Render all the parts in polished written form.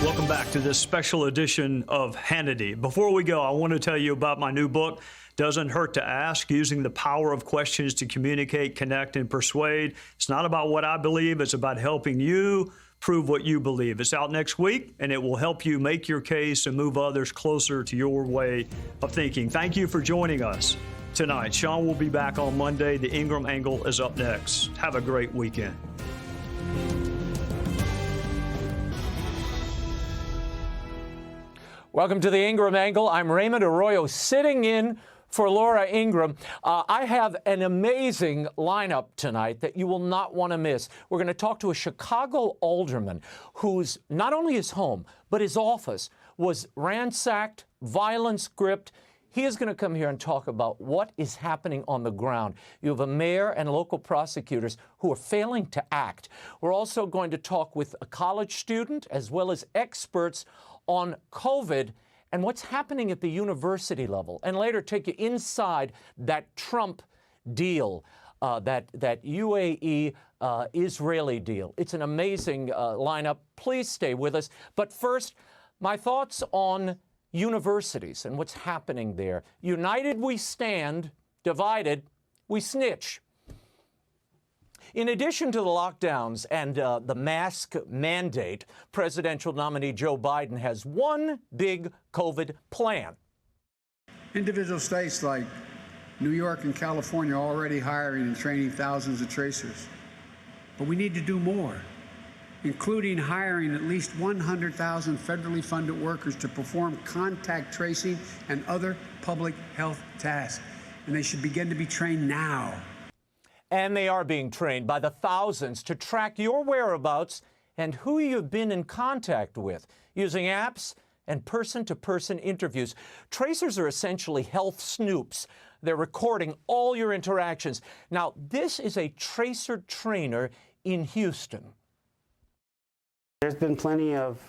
Welcome back to this special edition of Hannity. Before we go, I want to tell you about my new book, Doesn't Hurt to Ask, Using the Power of Questions to Communicate, Connect, and Persuade. It's not about what I believe, it's about helping you prove what you believe. It's out next week, and it will help you make your case and move others closer to your way of thinking. Thank you for joining us tonight. Sean will be back on Monday. The Ingraham Angle is up next. Have a great weekend. Welcome to the Ingraham Angle. I'm Raymond Arroyo, sitting in for Laura Ingraham. I have an amazing lineup tonight that you will not want to miss. We're going to talk to a Chicago alderman whose not only his home, but his office was ransacked, violence gripped. He is going to come here and talk about what is happening on the ground. You have a mayor and local prosecutors who are failing to act. We're also going to talk with a college student as well as experts on COVID and what's happening at the university level, and later take you inside that Trump deal, that UAE Israeli deal. It's an amazing lineup. Please stay with us. But first, my thoughts on universities and what's happening there. United we stand, divided we snitch. In addition to the lockdowns and the mask mandate, presidential nominee Joe Biden has one big COVID plan. Individual states like New York and California are already hiring and training thousands of tracers. But we need to do more, including hiring at least 100,000 federally funded workers to perform contact tracing and other public health tasks. And they should begin to be trained now. And they are being trained by the thousands to track your whereabouts and who you've been in contact with using apps and person-to-person interviews. Tracers are essentially health snoops. They're recording all your interactions. Now, this is a tracer trainer in Houston. There's been plenty of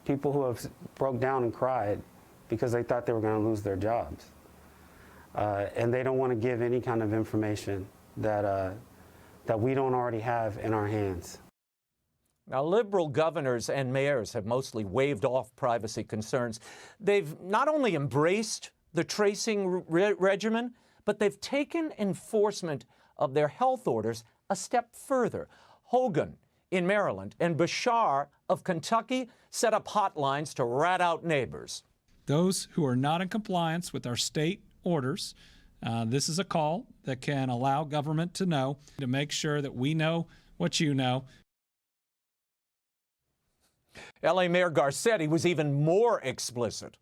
people who have broke down and cried because they thought they were going to lose their jobs. And they don't want to give any kind of information that we don't already have in our hands. Now, liberal governors and mayors have mostly waved off privacy concerns. They've not only embraced the tracing regimen, but they've taken enforcement of their health orders a step further. Hogan in Maryland and Bashar of Kentucky set up hotlines to rat out neighbors. Those who are not in compliance with our state orders, this is a call that can allow government to know, to make sure that we know what you know. L.A. Mayor Garcetti was even more explicit.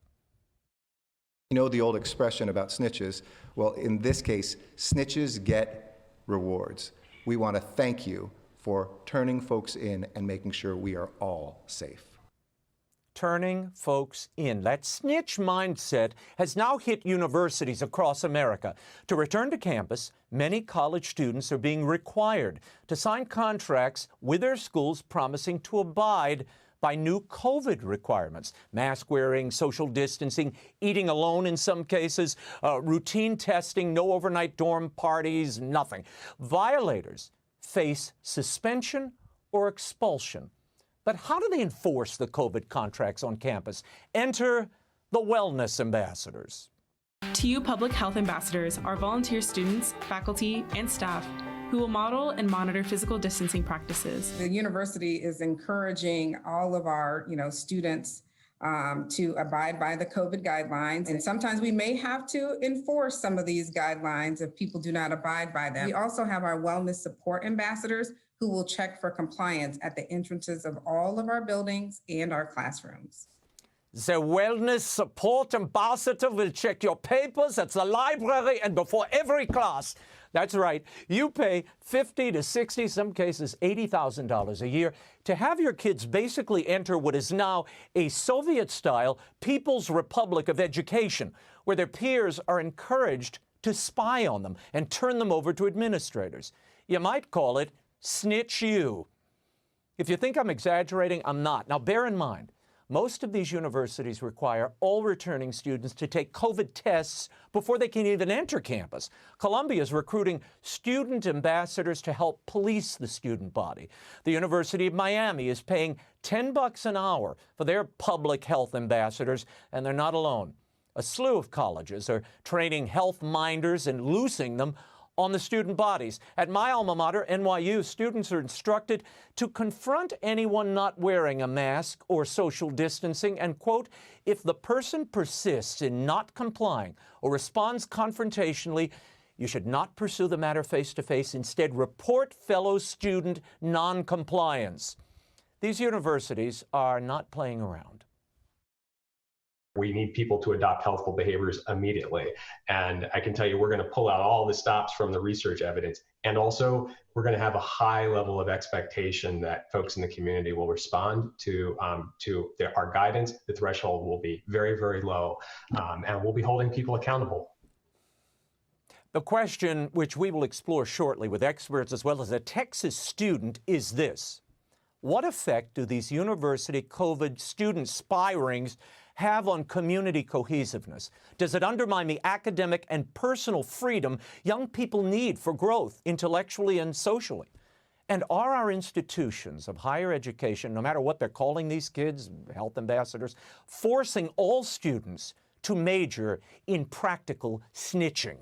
You know the old expression about snitches? Well, in this case, snitches get rewards. We want to thank you for turning folks in and making sure we are all safe. Turning folks in. That snitch mindset has now hit universities across America. To return to campus, many college students are being required to sign contracts with their schools promising to abide by new COVID requirements. Mask wearing, social distancing, eating alone in some cases, routine testing, no overnight dorm parties, nothing. Violators face suspension or expulsion. But how do they enforce the COVID contracts on campus? Enter the wellness ambassadors. TU Public Health Ambassadors are volunteer students, faculty, and staff who will model and monitor physical distancing practices. The university is encouraging all of our students to abide by the COVID guidelines. And sometimes we may have to enforce some of these guidelines if people do not abide by them. We also have our wellness support ambassadors who will check for compliance at the entrances of all of our buildings and our classrooms. The wellness support ambassador will check your papers at the library and before every class. That's right. You pay $50 to $60, some cases $80,000 a year to have your kids basically enter what is now a Soviet-style People's Republic of Education, where their peers are encouraged to spy on them and turn them over to administrators. You might call it Snitch U. If you think I'm exaggerating, I'm not. Now, bear in mind, most of these universities require all returning students to take COVID tests before they can even enter campus. Columbia is recruiting student ambassadors to help police the student body. The University of Miami is paying $10 an hour for their public health ambassadors, and they're not alone. A slew of colleges are training health minders and loosing them on the student bodies. At my alma mater, NYU, students are instructed to confront anyone not wearing a mask or social distancing and, quote, if the person persists in not complying or responds confrontationally, you should not pursue the matter face-to-face. Instead, report fellow student noncompliance. These universities are not playing around. We need people to adopt healthful behaviors immediately. And I can tell you, we're going to pull out all the stops from the research evidence. And also, we're going to have a high level of expectation that folks in the community will respond to our guidance. The threshold will be very, very low, and we'll be holding people accountable. The question, which we will explore shortly with experts as well as a Texas student, is this. What effect do these university COVID student spy rings have on community cohesiveness? Does it undermine the academic and personal freedom young people need for growth intellectually and socially? And are our institutions of higher education, no matter what they're calling these kids, health ambassadors, forcing all students to major in practical snitching?